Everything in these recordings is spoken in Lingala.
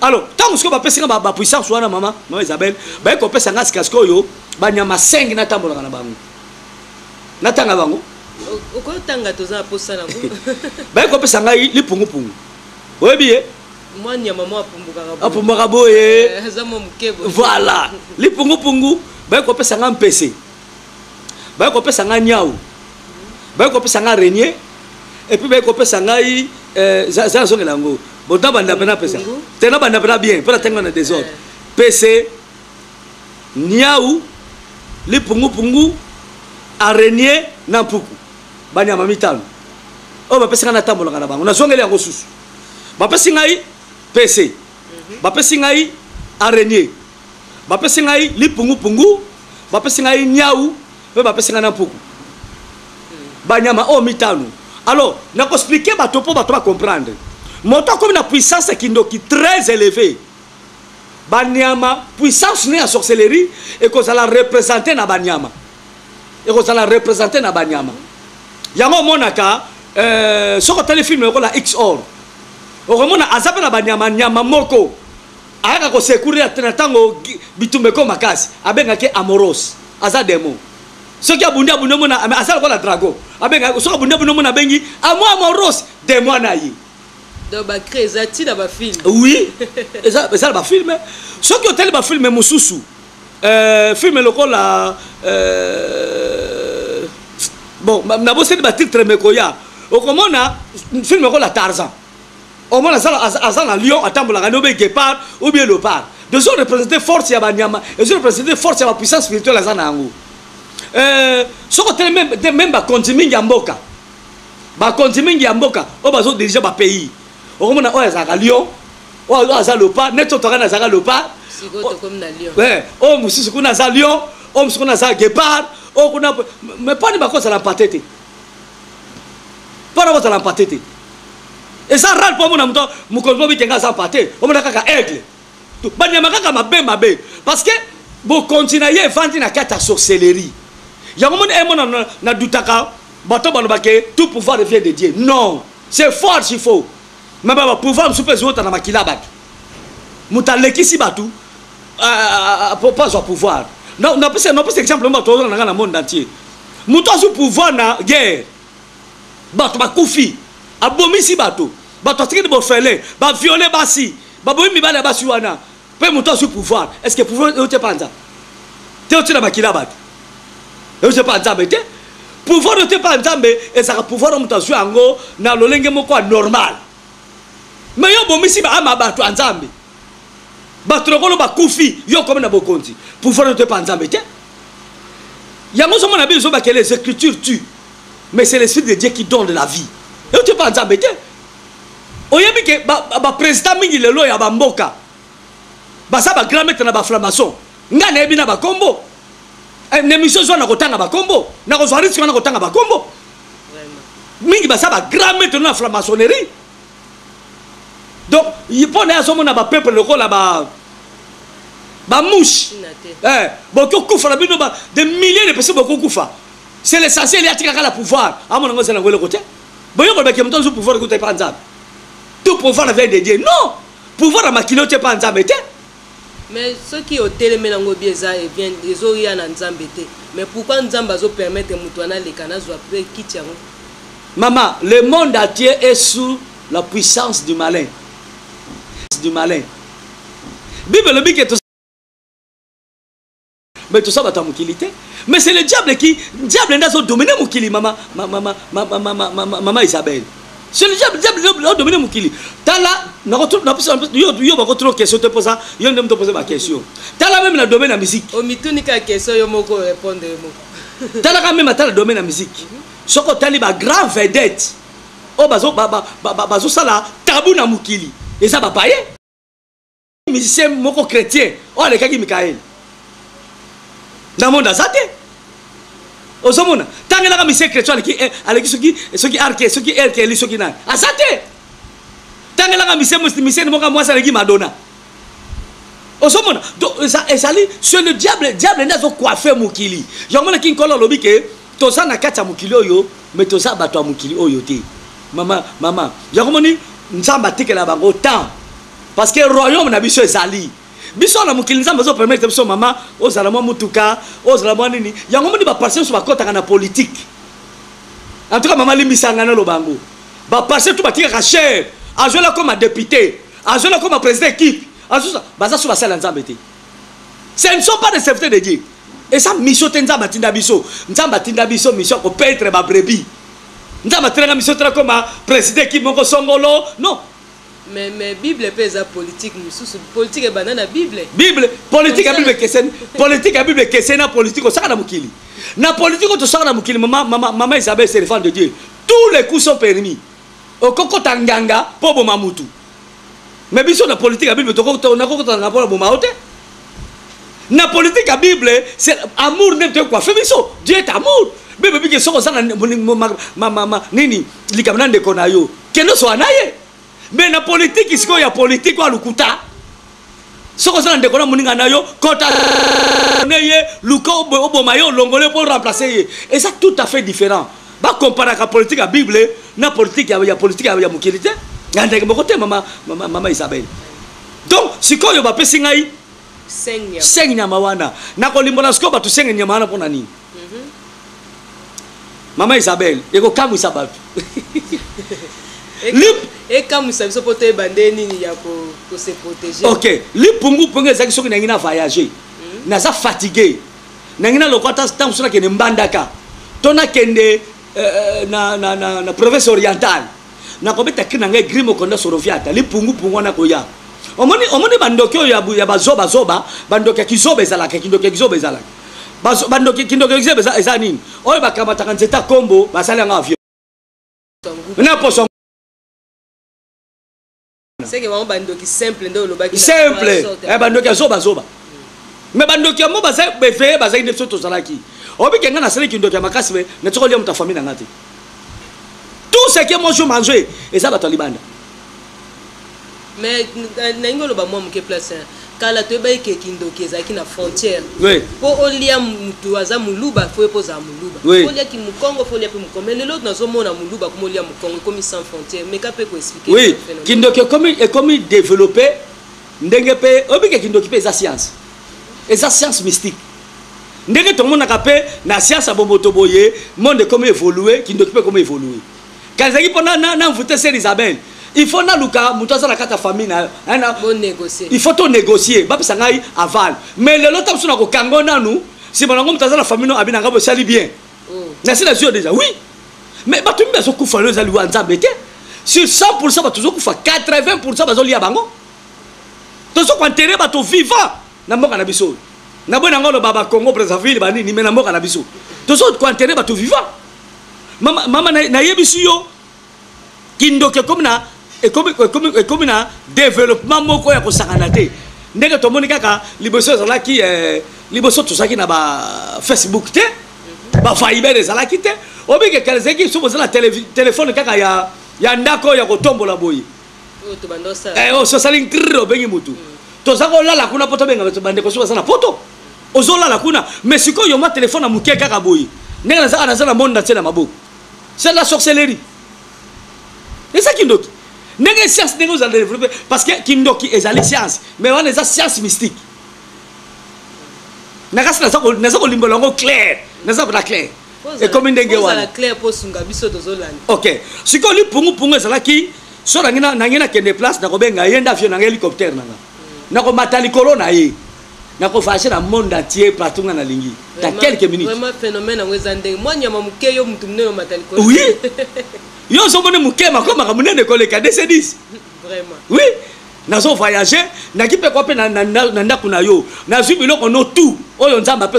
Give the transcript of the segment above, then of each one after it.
Alors, tant que vous avez une puissance, maman Isabelle, vous avez une casque, vous avez un 5 na tambola na bango. Na tanga bango. Oko tanga toza posa na vous. Vous avez un li pungu pungu. Oui bien. Moi nyama mo apumbuka ka. Apumbuka boye. Zamo mukebo. Voilà. Li pungu pungu, vous avez un PC. Vous avez un nyau. Vous avez un renier. Et puis vous avez un zango. Bon, tu as bien, pour la des autres. PC, Niaou, les pungu pungu, araignée, Nampuku. Banya mamitan. Oh, ma pesa na tambola kana bango. Na zongeli yango susu. Ba pesa ngai PC. Ba pesa ngai araignée. Ba pesa ngai li pungu pungu, ba pesa ngai Niaou, ba pesa ngai Nampuku. Banya ma o mitanu. Alors, na ko expliquer ba topo ba to comprendre. Montant comme une puissance qui est très élevée. Banyama, puissance née à sorcellerie, et qu'on la représenter na Banyama. Et qu'on la représenter na Banyama. Yango monaka, sur le téléfilm, on a XOR. On remonte à Azapa na Banyama, Nyama Moko. Aya ko secourir à Tenatango, Bitumbeko Makasi, Abengake Amoros, Azademo. Ce qui a bunda bunomona, Azal ko la drago. Abenga, so bunda bunomona bengi, Amo Amoros, Demo naï. Donc, bah, créer ça, tu as film. Oui, ça va filmer. Ce qui ont tellement filmé Moussoussou, filmer le rôle là. Bon, n'a pas essayé de battre très mécoya. Au comment on a filmé le rôle à Tarzan. Au moins, Azan à Lyon, à Tambola, Nobé Guépard ou bien Léopard. Deux autres représentaient force à Banyama, et deux représentaient force à la puissance spirituelle à Zanango. Ce qui ont même continué Yamboka. Continué Yamboka, au bas déjà ma pays. Au moment où ils ont Lyon, où ils ont Léopard, net au terrain ils ont Léopard. C'est comme dans Lyon. Ouais, oh monsieur, qu'on a Lyon, oh monsieur, qu'on a Guépard, oh qu'on a, mais pas de ma cause à l'empathété. Pas de votre l'empathété. Et ça râle pour mon amour, mon conjoint qui est sans pâté, on m'a dit aigle. Banyamaka ma bé, parce que vous continuez à vendre la carte à sorcellerie. Il y a un moment où on a doutaka, tout pouvoir vient de Dieu. Non, c'est fort s'il faut. Mais le pouvoir me super jouer dans la makila batu. Moutaleki si batu, pour pas avoir pouvoir. Non, non, c'est exemple dans le monde entier. Mouton sous pouvoir na guerre. Batu ba koufi, abomi si batu, batu tiki de bofele, ba violer basi, ba bomi mi bala basi wana. Pe mouton sous pouvoir. Est-ce que pouvoir te panza? Te otina makila batu. Et je pas nzambe te. Pouvoir ne te pas nzambe et ça pouvoir de mouton sous ango na lolenge moko normal. Mais yo bomi si ba ama batu nzambe. Batu lokolo ba koufi, yo comme na bokonzi. Pouvoir ne te pas nzambe te. Yango somo na biso ba que les écritures tuent. Mais c'est l'esprit de Dieu qui donne de la vie. Et tu pas nzambe te. Oyebi ke ba président mingi lelo ya ba mboka. Ba sa ba grand maître na ba franc-maçon. Nga na ebi na ba kombo. N'émission zo na kotanga ba kombo. Na ko zoari na kotanga ba kombo. Mingi ba sa ba grand maître na franc-maçonnerie. Donc, il faut que na ba peuple loko la ba mouche. Bon ko kufa na bino ba des milliers de personnes beaucoup kufa. C'est l'essentiel, il y a le pouvoir. À mon avis, c'est le côté. Bon, il y a le pouvoir que tu pas nzambe. Tout pouvoir vient de Dieu. Non, pouvoir à makilo tu pas nzambe. Mais ceux qui ont télémé dans le biais viennent des orients en nzambe. Mais pourquoi nzambe va permettre que mutwana les canaux soient prêts quitter? Maman, le monde entier est sous la puissance du malin. Du malin. Bible le dit que tout mais tout ça va t'amouquiliter. Mais c'est le diable qui n'a pas dominé Moukili, maman Isabelle. C'est le diable qui a dominé Moukili. T'as là, on retrouve une question, te pose ma question. T'as là même la domaine de la musique. Au mitunika question, yo moko répondre. T'as là même la domaine de la musique. Ce qu'on t'a dit, grave vedette. Oh, bazo ça là, tabou na Moukili. Et ça va payer. Musicien moko chrétien. Oh, les kaki Michael. Dans le monde azate. Ozomona. Tant que la mission chrétienne qui avec ceux qui arquent, ceux qui erquent, ceux qui n'ont. Azate. Tant que la mission musicien moka moi ça les Madonna. Ozomona. Donc ça c'est le diable n'a pas coiffé Mukili. Yomona qui kola lobi ke to ça na kata Mukili oyo, mais to ça bato Mukili oyo te. Maman. Yomoni nzamba tikela bango temps. parce que royaume na biso ezali biso na mokili nzambe zo permettre biso mama ozala mwa mutuka ozala mwa nini yango moni ba parcelle so bakotaka na politique en tout cas mama limbisanga na lobango ba parcelle tout batika cher azola comme député azola comme président équipe azosa baza so basala nzambe te ce ne sont pas des serviteurs de Dieu et ça mission te nzambe tinda biso mission ko pêtre ba brebis nzambe tenga mission tra comme président équipe moko songolo non. Mais Bible pèse à politique, politique est banane Bible. Bible, politique à Bible question, politique à Bible question na politique au sakana mukili. Na politique au sakana mukili maman Isabelle c'est le fan de Dieu. Tous les coups sont permis. Au koko tanganga pour bomamutu. Mais biso na politique à Bible to na koko tanganga pour bomaote. Na politique à Bible c'est amour n'importe quoi. Fait biso, Dieu est amour. Bible bi que soko sana nini likamna ndeko na yo. Keno so anaye. Mais na politique ici il y a politique ou lukuta soko sana ndekona muninga nayo kota neye luko obomayo longolé pour remplacer et ça tout à fait différent ba comparer la politique à Bible na politique ya politique ya mukilité ngandeke bokote mama Isabelle donc siko yo ba pesi ngai senya mawana na kolimbola siko ba tu senya mawana pona nini mama Isabelle eko kamu sabatu et comme ça se peut bander nini ya pour se protéger. OK, li pungu ezaki soki na ngina voyager. Naza fatigué. Na ngina lokota tant sona ke mbandaka. Tona kende na province orientale. Na kobeta kina ngai grimo konda sorofiata. Li pungu na koya. Omoni bandokyo ya bazoba bandoka kizoba ezalaka kindoka kizoba ezalaka. Bandoka kindoka kizoba ezanini. Oyo bakamata kanzeta kombo basala nga avion. Na poso c'est que vraiment bandoki simple ndo lobaki simple bandoki zoba mais bandoki mo baza befe baza ine soto zalaki obi kenga na sele kindoki makasi me na tsoko lia muta famille ngati tout ce que moi je manger et ça va talibanda mais na ngolo ba mo mke place kala to ba ke kindoki ezaki na frontière oui pour olia mutu aza muluba faut poser muluba oui. Olia ki mukongo faut lia pe mukongo mais l'autre nazo mona muluba comme olia mukongo comme sans frontière mais ka peut expliquer oui kindoki comme développer ndenge pe obi ke kindoki pe za science mystique ndenge to mona ka pe na science abomoto boye monde comme évoluer kindoki pe comme évoluer quand ezaki pona na mvute sœur Isabelle il faut na luka mutoza la kata famille na bon négocier il faut to négocier ba pesa ngai aval mais le lot suna ko kango nanu si banango mutoza la famille no abina ngabo sali bien na c'est la yeux déjà oui mais ba tumba so kufa le zali wa nzambe te sur 100% ba toujours kufa 80% ba zo lia bango to so ko enterrer ba to vivant na mboka na biso na bona ngolo baba Congo Brazzaville ba nini mais na mboka na biso to so ko enterrer ba to vivant mama na yebisi yo kindoke comme na et comme na développement moko ya kosangana te ndenge to moni kaka liboso zala ki liboso to saki na ba Facebook te ba Viber zala ki te obi ke kalzeki so zala téléphone kaka ya ndako ya kotombola boyi to bandosa so sali ngro bengi mutu to zako lala kuna poto benga to bande ko so sana poto ozola la kuna mais siko yo ma téléphone na muke kaka boyi ndenge na zaka na monde na maboko c'est la sorcellerie et ça kindoki n'est science n'est pas développer parce que kindoki est la science mais on est la science mystique nakasa na ça limbolongo clair na ça pas clair et comme ndenge wana la clair pour sunga biso dozolani OK si ko li pungu ezala ki so na kende place na ko benga yenda avion na hélicoptère na ko matali corona ye na ko fâcher na monde entier partout na lingi dans quelques minutes vraiment phénomène en wezande moi nyama mukeyo mtu mneno matali corona oui yo so mone mukema comme kamunene koleka DC10 vraiment oui nazo voyager na kipe kwa pe na ndaku na yo na zubi loko no tout oyo nzamba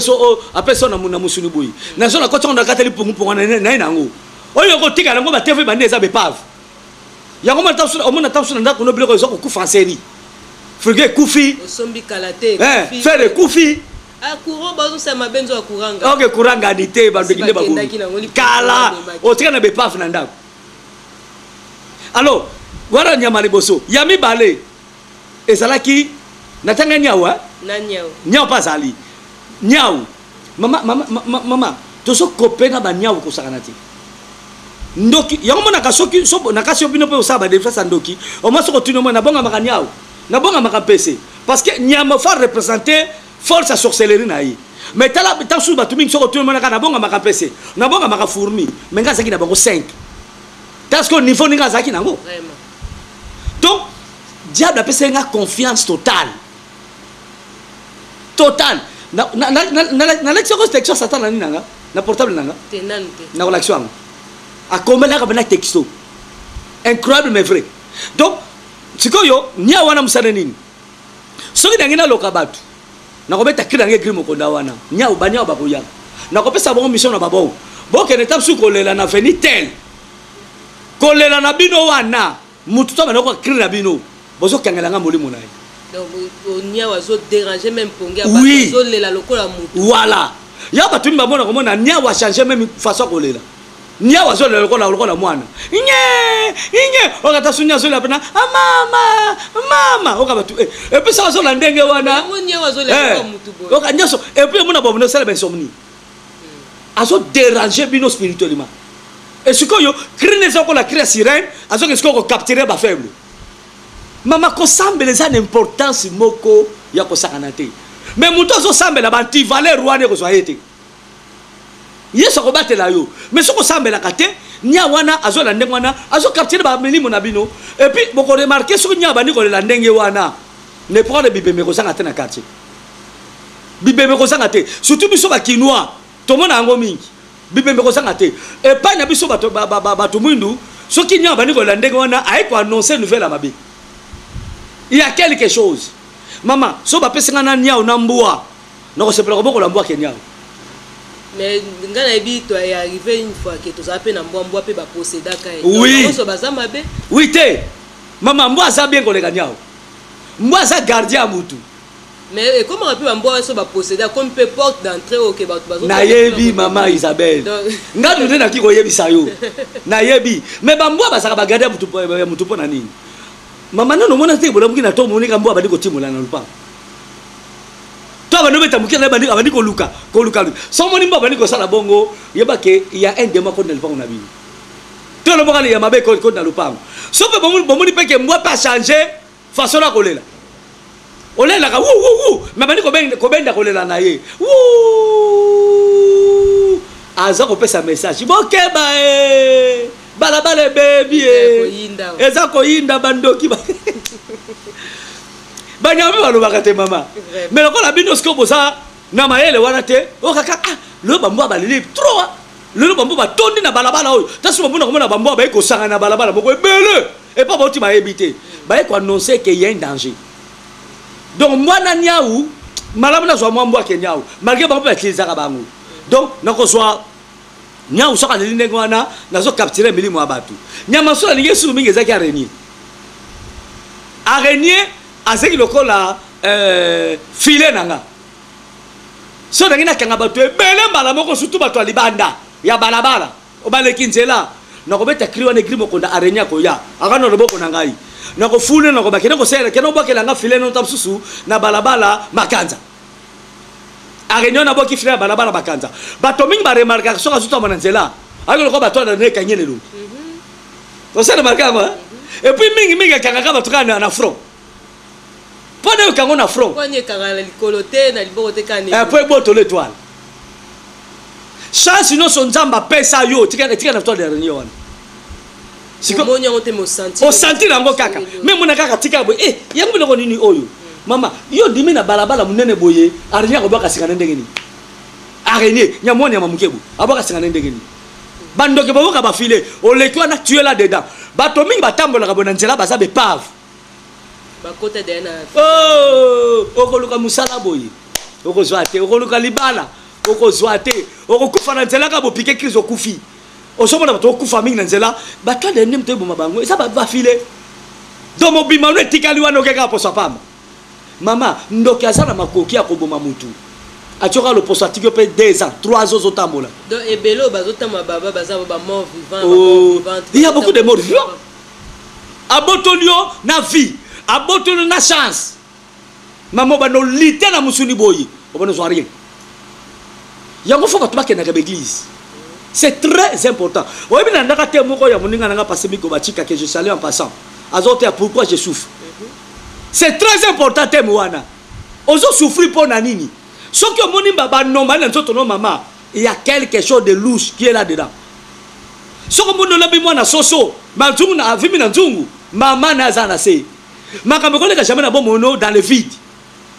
apeso na musuni boyi nazo na kotonga kateli pungu na nango oyo ko tika nango ba TV bande eza bepave yango mata so omona taso na ndaku no biloko zo ko kufa série frige kufi osombi kalate faire de kufi a courant bazo sa mabenzo a couranga OK couranga dité ba bekinde ba kala o tika na bepave na ndaku alors voilà nyama liboso yami balé ezalaki natanga nyawa na nyao pas ali nyao mama to so kopena ba nyao ko sakanati ndoki yango mona kasoki so na kasi obino pe osaba de fasa ndoki o maso ko tino mona bonga makanyao na bonga maka PC parce que nyama fa représenter force à sorcellerie na yi mais tala ta sous batu mingi soko tout le monde na bonga maka PC na bonga maka fourmi mais nga zaki na bango 5 parce que niveau ninga zaki nango vraiment donc diable a pesa nga confiance totale na l'action texto satan na nanga na portable nanga tenante na l'action a combien là ka texto incroyable mais vrai donc sikoyo nya wana musana nini soki dangina loka batu na kobeta kila nge grimo konda wana nya ubanya bakoya na kopesa bongo mission na babo boke ne tapsu kolela na veni tel kolela na bino wana mutu to banoko kila na bino bozo kangela nga molimo na donc nya wazo déranger même pongia oui. bazo lela lokola mutu voilà ya batu mbamona komona nya wa changer même façon kolela nya wazo lela lokola mwana inye okata sunya zo la pena mama okabatu et puis ça wazo la ndenge wana nya wazo lela mutu bo okanya so et puis mona bono sala bensomni azo déranger bino spirituellement et ce que yo crine ça ko la créer sirène azo que ce ko capturer ba faible mama ko sambele za importance moko ya ko sakanate mais muto azo sambela ba ti valeur wane ko so ayete yeso ko batela yo mais soko sambela kate nya wana azo la ndenge wana azo capturer ba milimo na bino et puis boko remarquer so nya bani ko la ndenge wana ne prendre bibeme ko sanga te na quartier bibeme ko sanga te surtout biso ba kinois to mona ngo mingi bibeme ko sanga te et pas na biso ba to mwindu so ki nya bani ko la ndenge wana ay ko annoncer nouvelle à mabe il y a quelque chose maman so ba pesa na nya na mbwa na ko sepela ko boko la mbwa kenya mais ngana ebi to est arrivé une fois que to appelle na mbwa pe ba posséder ka oui so bazama be oui te maman mbwa za bien ko le kanya mbwa za gardien mutu mais comment on peut mbwa so ba posséder comme peu porte d'entrée au que bazo na yebi maman Isabelle ngadu ndena kiko yebi sayo na yebi mais ba mbwa ba saka ba garder mutu po na nini mama nano mona te bola mukina to monika mbwa badi ko timola na lupa to ba no beta mukina badi ko luka so moni mbwa badi ko sala bongo yeba ke ya un dema ko na lupa na bini to lo bokali ya mabe ko na lupa so pe bomoni pe ke mbwa pas changer façon la kolela olela ka wu mais badi ko benda kolela na ye wu aza ko pesa message bokeba balabala baby eza ko yinda bandoki banyami balo bakate mama mais lokola bino sko boza na mayele wana te okaka le bambo balili trop le bambo batondi na balabala oyo tasu bambo na komona bambo ba ko sanga na balabala moko ebele et pas boti ba ebité ba ko annoncer que il y a un danger donc moi na nyau malamu na zo mwambo kenyau malgré bambo ba tliza ka bango donc nako soit nya usoka ndenge wana nazo capturer milimo abatu nyama so lingi su mingi zaki araignée azeki lokola filet nanga so ndenge na kanga batu ebele mbala moko surtout batu alibanda ya balabala obaleki nzela nakobeta kriwa ne grimo konda araignée ko ya akano loboko na ngai nako fule nako bakena ko sera kena obakela nga filet no tapsusu na balabala makanza araignée na boki filet balabala makanza bato mingi ba remarquer so ka zuta manzela ako ko bato na ne kanyele lu to ça remarquer moi et puis mingi kanga bato kana na front pone kango na front pone kanga na likolote na libote kani po boto l'étoile chance no son nzamba pesa yo tika na to dernier wana siko monyo ngote mo sentir o sentir ngo kaka même mona kaka tika boy yangu biloko nini oyo mama yo dimi na balabala munene boye araignée ko baka sika ndenge ni araignée nyamoni ya mamukebu abaka sika ndenge ni bandoke boka ba filer o lekwa na tuer là dedans bato mingi batambola ka bona nzela baza be pave bakota dena okoluka musala boye okozwa te okoluka libala okozwa te okokufa na nzela ka bopike crise okufi osomona bato okufa mingi na nzela bato de ndem te boma bango eza ba filer donc mobima no etikali wana okeka poso pamba mama ndoki azala makoki akoboma mutu atioka le poso atiki pe 2 ans 3 ans otambola donc ebelo bazotama baba baza ba mort vivant il y a beaucoup de morts vivants abotolio na vie abotolio na chance mama bano lité na musuni boyi obano zo rien yango faut batuma kena ka église c'est très important oyebi na ndaka te moko ya moninga nanga passé miko batika que je salue en passant azote pourquoi je souffre c'est très important te mwana ozo souffrir pour nanini ce que moni baba normal dans ton maman il y a quelque chose de louche qui est là dedans ce que mon lobi mwana soso manzungu na avimi na nzungu maman na zana se makambo ko le ka jamais na bomono dans le vide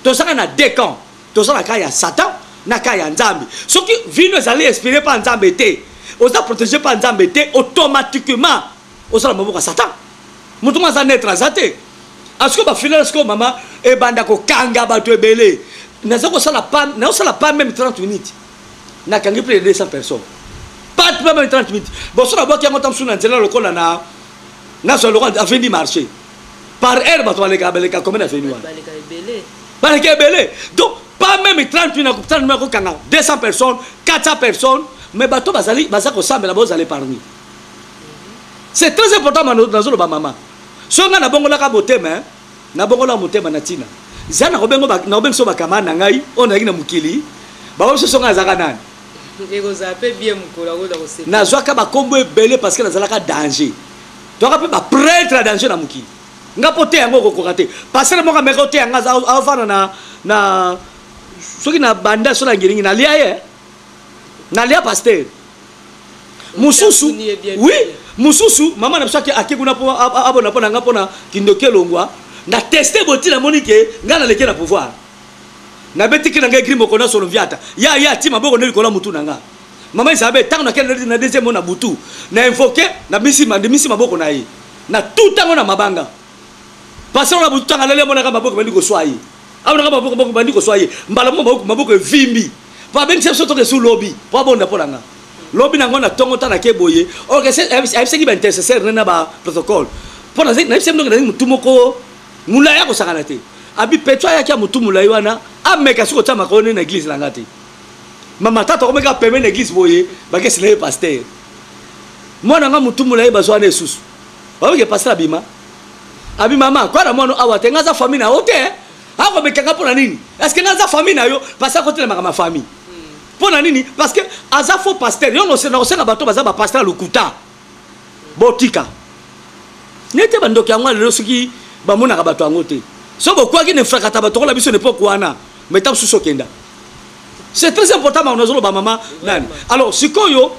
to saka na décamp to saka kaya satan na kaya nzambe ce qui vino ezali inspiré par nzambe te oza protégé par nzambe te automatiquement osala maboko satan mutu maza netre azate asko ba final asko mama e banda ko kanga bato ebele naza ko sala pas même 30 minutes na kangi plus de 200 personnes pas même 30 minutes bon sala boki yango tamsu na nzela lokola na so lokola afendi marché par heure bato baleka combien a fini wana baleka ebele donc pas même 30 minutes 30 minutes ko kanga 200 personnes 400 personnes mais bato bazali bazako sambela bozali parmi c'est très important dans le maman so nga na bongo la ka botema na bongo la motema na tina zana ko bengo na bengo so bakama na ngai on na mukili ba wo so nga zaka nani eko za pe bien mukola ko da ko se na zwa ka ba kombo ebele parce que na zalaka danger to ka pe ba prêtre danger na mukili nga pote yango ko kokate parce que mo ka meko te nga za avana na soki na banda so na ngiringi na lia ye na lia pasteur mususu oui mususu mama na bisaki akekuna po abona po na nga po na kindoke longwa na tester boti na monike nga na leke na pouvoir na betiki na nga écrit moko na solo viata ya ti maboko ndeli kola mutu na nga mama isabe tango na kende na deuxième mona butu na invoquer na misi maboko na yi na tout tango na mabanga parce que na butu tanga lele mona ka maboko bandi ko swai abona ka maboko bandi ko swai mbala maboko vimbi pa ben se soto ke sous lobby pa bonda po na nga lobby na ngona tongo tana ke boye ok c'est qui va intercesseur na ba protocole pour na c'est ndo na mutu moko mulaya ko sakana te abi petwa ya kia mutu mulaya wana ameka siko tama ko na église la ngati mama tata ko meka peme na église boye ba ke sele pasteur mwana nga mutu mulaya bazwa na susu ba ke pasteur abima abi mama kwa na mwana awate ngaza famille na ote ako meka ngapona nini est-ce que ngaza famille na yo parce que côté na ma famille pour nini parce que aza faux pasteur yo no se na bato baza ba pasteur lukuta botika nete bandoki yango lelo soki bamona ka bato yango te so bokwa ki ne frakata bato la biso ne poko wana metam suso kenda c'est très important ma onazolo ba mama nani alors sikoyo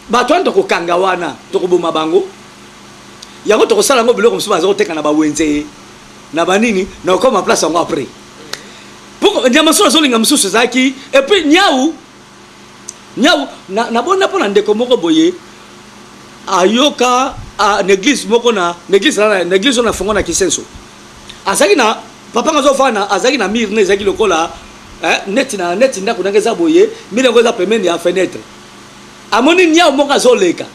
bato ndo ko kanga wana to ko boma bango yango to ko sala ngo biloko msuba bazo teka na ba wenze na banini na ko ma place yango après pour nyama so zolinga msusu zaki et puis nyau na bona pona ndeko moko boye ayoka a l'église moko na l'église na fongo na kisenso azaki na papa ngazo fana azaki na mire ne zaki lokola net ndako ngeza boye mire ngoza pembeni ya fenêtre amoni nyao moko azoleka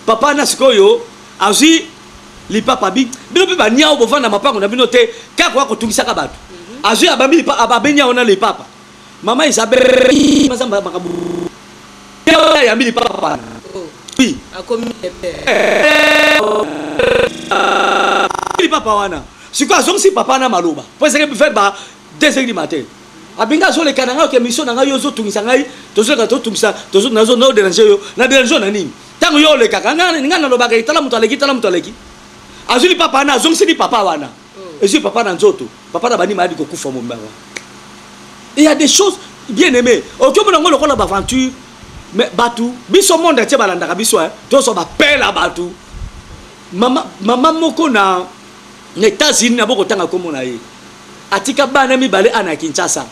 papa na sikoyo azi lipapa bi bino pe ba nyao bovana mapango na bino te kako ko tungisaka bato azi abambi ababenya ona lipapa mama Isabelle mazamba makabu ya mili papa oui akomi papa wana siko si papa na maloba parce que faire ba 2h du matin abinga so le kananga ke mission na yo zo tungisa ngai tozo ka to tungisa tozo nazo no déranger yo na déranger na nini tango yo le kakanga ngana loba ka itala mutu aleki azuli papa na zonsi di papa wana et papa na nzoto papa na bani madi ko kufa momba il y a des choses bien aimées aucun mo ngolo ko la aventure mais Batou, biso monde entier balanda biso to so ba pela Batou. Mama moko na États-Unis na boko tanga komo na ye. Atika bana mi bale ana Kinshasa.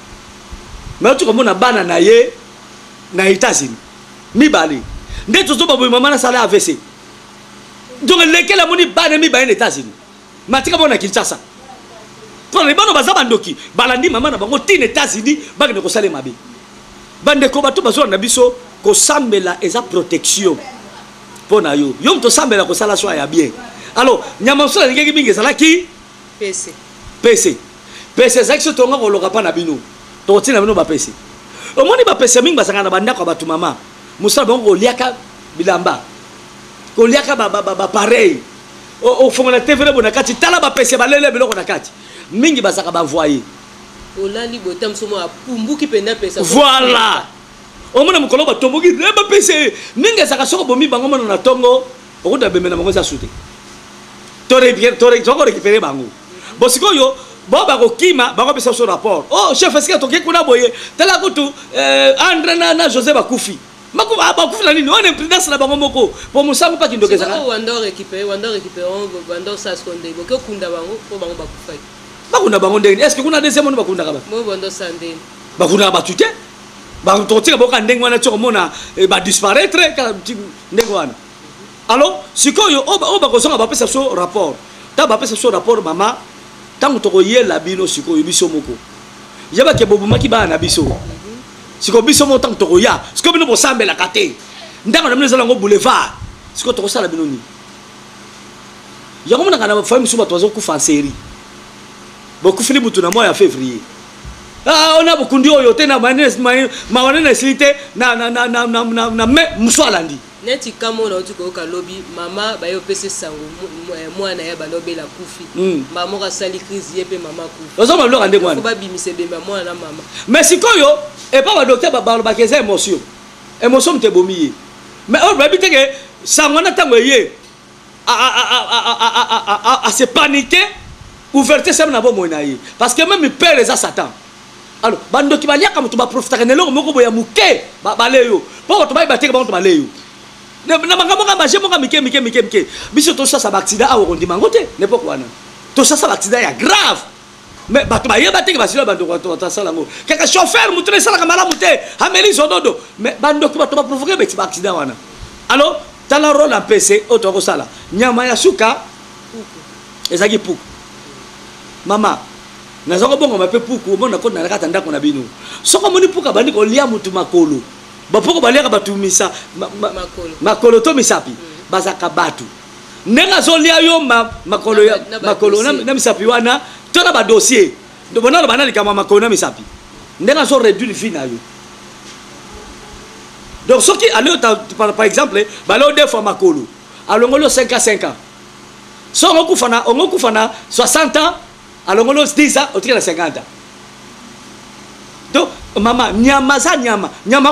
Mais tu komona bana na ye na États-Unis. Mi bale. Ndeto zo babo mama na sala AVC. Donc lequel amoni bana mi bale na États-Unis. Matika bona Kinshasa. Pour les bano bazaba ndoki, balandi mama na bango tin États-Unis ba ne ko sale mabe. Bande ko bato bazo na biso ko sambela eza protection pona yo to sambela ko sala so ya bien alors nyama so ngeki bingi sala ki PC zakso tonga ko loka pa na bino to tina bino ba PC omoni ba PC mingi basanga na banda ko batu mama musala bongo liaka bilamba ko liaka ba pareil o fonga na TV bona kati tala ba PC balele biloko na kati mingi basaka ba envoyer olali botam somo apumbuki penda pesa voilà o mona mukolo ba tomboki ba pese ninga saka soko bomi bango mona na tongo okuta bemena bango za sute tore toko récupérer bango bosiko yo bon bakokima bakopesa so rapport oh chef est-ce que toke kuna boye tala kutu André na José bakufi bakufi na nini on est président na bango moko pour musango pa kindokeza wando récupérer wando ça skonde boke kunda bango po bango bakufai bakunda bango ndenge est-ce que kuna deuxième monde bakunda kaba mo wando sandeni bakunda batute bakotika boka ndenge wana tsoko mona ba disparaître ka ndenge wana alors sikoyo o bakosonga bapesa so rapport ta bapesa so rapport mama tango toko yela bino sikoyo biso moko yaba ke bobumaki bana biso siko biso mo tango toko ya siko bino bosambela kate ndanga na mino zala ngo boulevard siko toko sala bino ni yango mona kana famille suba tozo ku fanseri boku fini butu na mois ya février on a beaucoup de oyo te na mawane na silite na me muswalandi neti kamo na utuko ka lobby mama bayo pese sango mwana ya balobe la kufi mama ka sali crise yepe mama kufi ozo mablo kande mwana ba bimise bemba mwana na mama mais sikoyo et pas ba docteur ba keza émotion mte bomiye mais on va biter que sango na tango ye a se paniquer ouverture ça na bo monaye parce que même père les a Satan. Alors bando ki balia comme tu ba profiter ne lo moko boya muke ba leyo po to ba bateka ba to ba leyo na makambo ka baje moka mike biso to ça accident a ondi mangote ne pourquoi na to ça accident ya grave mais bato ba ye bateka ba silo bando ko to ça lango kaka chauffeur mutu ne sala kamala mute ameli zododo mais bando ki ba to ba provoquer ba accident wana alors tala rôle en PC auto ko sala nyama ya suka ezaki puku mama nazoko bongo mape puku mona ko na kata ndako na bino soko moni puka bandi ko lia mutu makolo bapoko balia ka batumisa makolo to misapi bazaka batu nenga zolia yo makolo ya makolo na misapi wana to na ba dossier ndo bona bana likama makolo na misapi nenga zo réduire vie na yo donc ce qui allez par exemple balo deux fois makolo alongolo 5 à 5 ans so on kufana 60 ans alors on se dit ça au travers de 50 ans donc maman nyama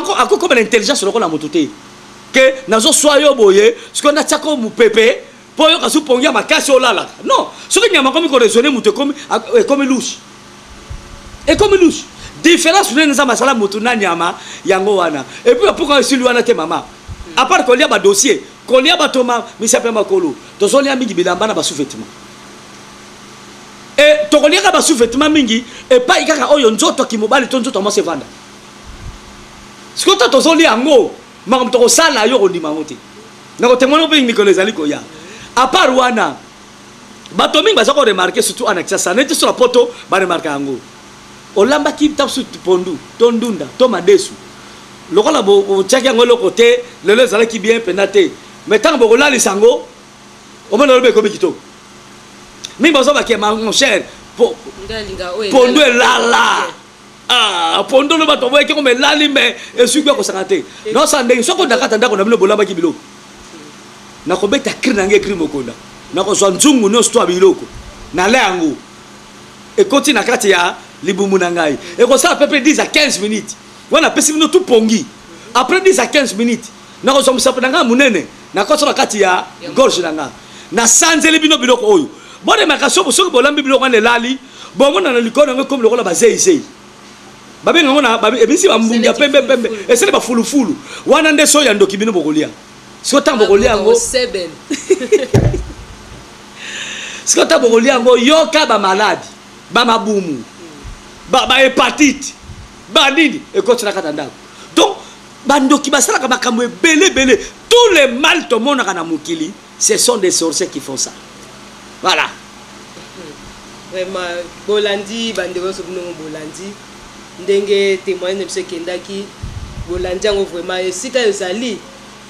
ko akoko comme l'intelligence loko na motuté que nazo soyo boye ce qu'on a tsako mu pepe po yo kasu pongia makasi olala non ce que nyama comme ko raisonner muté comme louche et comme louche différence nous nza masala mutu na nyama yango wana et puis pourquoi si lui wana te mama à part qu'on lia ba dossier qu'on lia ba toma mi s'appelle makolo to zo lia mingi bilamba na ba sous-vêtement et tokoliaka ba sous-vêtement mingi et pas ikaka oyo nzoto kimobali to nzoto mo se vanda skota to zoli ango makam to sala yo ondima ngote na ko temono pe mikolo ezali ko ya à part wana bato mingi bazako remarquer surtout en accès ça net sur la poto ba remarquer ango olamba ki tapsu pondu to ndunda to madesu lokola bo tchaki ngo lokote lelo ezala ki bien penate mais tant bo la lisango o mona lobe ko bikito mi bazo ba ke mon cher pondo lala pondo lo bato boye ko me lali me esuki ko sakate non ça ndenge soko dakata ndako na bino bolamba ki biloko na ko beta krina nge krimo konda na ko so nzungu no sto biloko na lango et continue na kati ya libumu na ngai et ko ça à peu près 10 à 15 minutes wana pesi bino tout pongi après 10 à 15 minutes na ko so musapo na nga munene na ko so na kati ya gorge na nga na sanzeli bino biloko oyo bonne makasho soki bolambi biloko ane lali bongo na likona ngo comme lokola bazei babe ngona babe ebisi bambunga pembe esele ba fulufulu wana nde so ya ndoki bino bokolia siko tambo bokolia ngo seben siko tambo bokolia ngo yoka ba malade ba mabumu ba hépatite ba nini e ko tsaka tandako donc bandoki basala ka makambo belé tous les mal to mona kana mukili ce sont des sorciers qui font ça. Voilà. Vraiment, Bolandi, Bandego Sobno Bolandi, Ndenge témoigne de ce Kendaki, Bolandi, vraiment, et si quand ils allaient,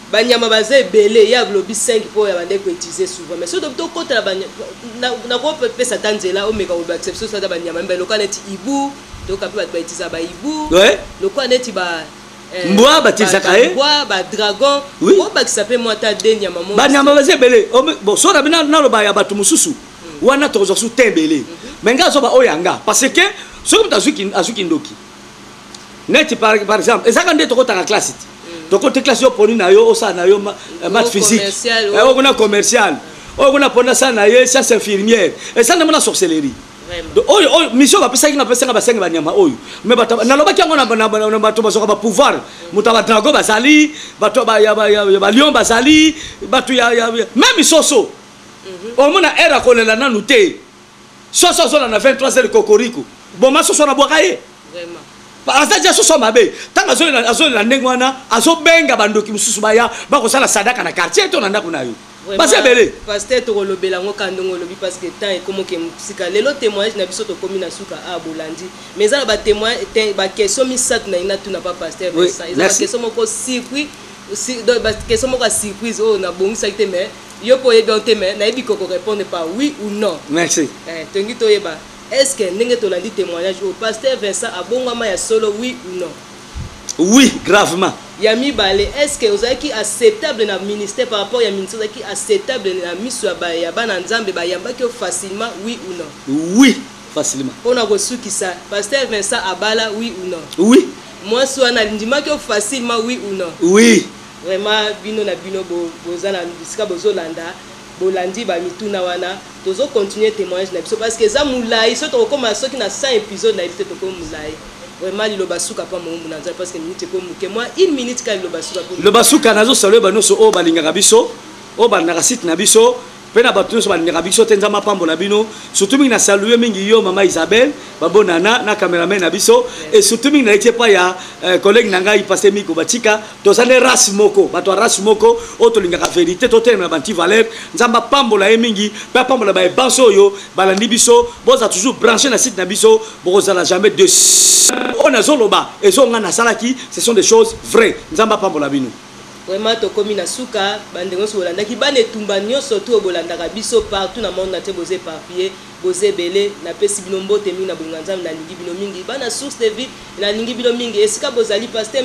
Banyama Bazé, Belé, il y a le 5 pour les utiliser souvent. Mais ce docteur, quand la Banyama, n'a pas pu s'attendre là, on met comme exception, ça Banyama, mais le cas est Ibu, donc on peut utiliser Ibu, le cas est Moi, Batisakae, Moi, Dragon, oui, qui s'appelle moi ta dernière maman. Banyama Bazé, Belé, bon, so na bina na lo ba ya batu mususu. Wana tozo su tembele menga zo ba oyanga parce que so comme azuki ndoki net par exemple ezaka nde toko ta classe toko te classe yo poni na yo osa na yo maths physique o kuna commercial o kuna pona sa na yo science infirmière et ça na mona sorcellerie oyo mission bapesaki na pesanga basenga banyama oyo mais nalobaki yango na bato bazoka pouvoir moto ba drago bazali bato ba lion bazali bato ya même soso omona era kolela nanu te soso zo na 23h kokoriko boma soso na bwakaye vraiment azaja soso mabe tanga zo na ndenge wana azobenga bandoki mususu baya bakosala sadaka na quartier to na ndako na yo base belé pasteur to lobela ngo kandongo lobi parce que temps et comme que sika lelo témoignage na biso to komi na suka a bolandi mais ça ba témoin ba question misat na ina tu na pas pasteur mais ça ils ba question moko circuit ba question moko surprise oh na bongisa te mais yo po yeba te mais na yebi ko répondre par oui ou non. Merci. Tengi to yeba est-ce que ndenge to landi témoignage au pasteur Vincent abongama ya solo oui ou non? Oui, gravement. Yami balé, est-ce que vous avez qui acceptable dans le ministère par rapport à ministère qui acceptable dans la mission ya bana nzambe ba yamba ki facilement oui ou non? Oui, facilement. On a reçu qui ça pasteur Vincent Abala oui ou non? Oui. Moi soit na ndima ki facilement oui ou non? Oui. Vraiment bino na bino bozala bisika bozolanda bolandi ba mituna wana tozo continuer témoignage na biso parce que za mulai so to comme so ki na 100 épisodes na bité to comme mulai. Vraiment le basuka pas mon munanza parce que minute comme que moi une minute quand le basuka le basuka nazo solo banoso o balinga biso o banaka site na biso pena batu so balinga biso tenza mapambo na bino surtout mingi na saluer mingi yo mama Isabelle babonana na cameraman na biso et surtout mingi na été pas ya collègue nanga i passer miko batika to sane race moko bato race moko o to linga vérité to tena banti valeur nzamba pambo la mingi pa pambo la ba banso yo balandi biso boza toujours branché na site na biso boza la jamais de on a zoloba et so ngana salaki ce sont des choses vraies nzamba pambo la bino vraiment to komi na suka bandengo so bolanda ki bane tumba nyonso to bolanda ka biso partout na monde na te boze papier boze belé na pesi bino mbote mingi na bunganza na lingi bino mingi bana source de vie na lingi bino mingi esika bozali pasteur